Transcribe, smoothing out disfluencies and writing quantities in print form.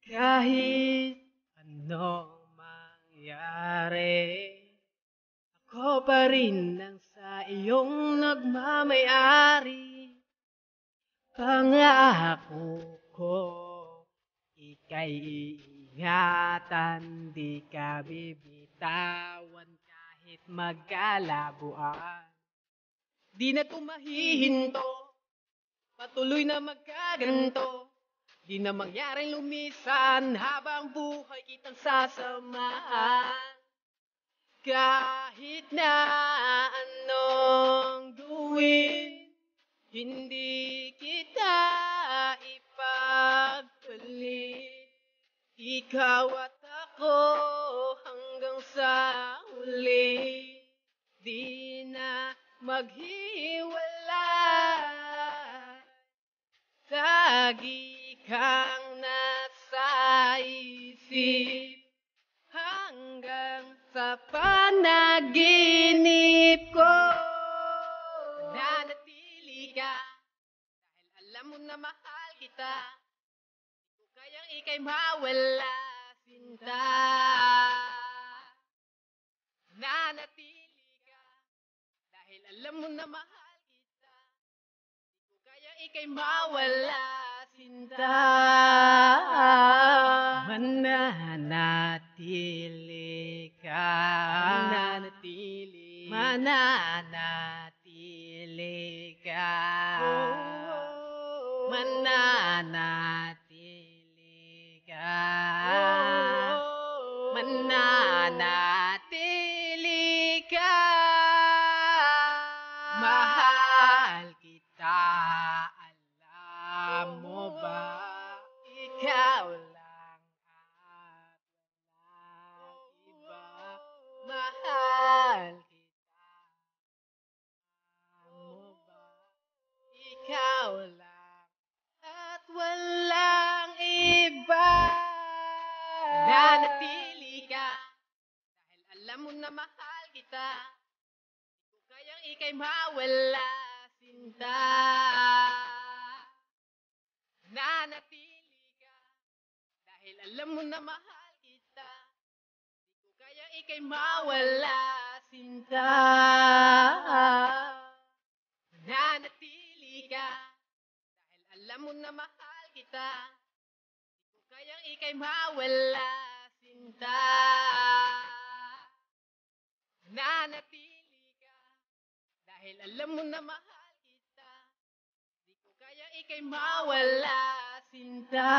Kahit anong mangyari, ako pa rin ang sa iyong nagmamayari. Pangako ko, ika'y iingatan, di ka bibitawan kahit magkalabuan. Di na tumahihinto, patuloy na magkaganto. Di na mangyaring lumisan habang buhay kitang sasamahan. Kahit na anong gawin, hindi kita ipagpalit. Ikaw at ako hanggang sa huli, di na maghiwalay. Lagi kang nasa isip hanggang sa panaginip ko. Nananatili ka dahil alam mo na mahal kita. Di ko kayang ika'y mawala, sinta. Nananatili ka dahil alam mo na mahal kita. Di ko kayang ika'y mawala, sinta. Mananatili ka, mananatili ka, mananatili ka, mananatili ka. Mahal kita, alam mo ba? Ikaw lang at walang iba. Mahal kita, alam mo ba? Ikaw lang at walang iba. Nananatili ka dahil alam mo na mahal kita. Di ko kayang ika'y mawala, sinta. Nananatili ka dahil alam mo na mahal kita. Di ko kayang ika'y mawala, sinta. Nananatili ka dahil alam mo na mahal kita. Di ko kayang ika'y mawala, sinta. Nananatili ka dahil alam mo na mahal kita. Di ko kayang ika'y mawala, sinta.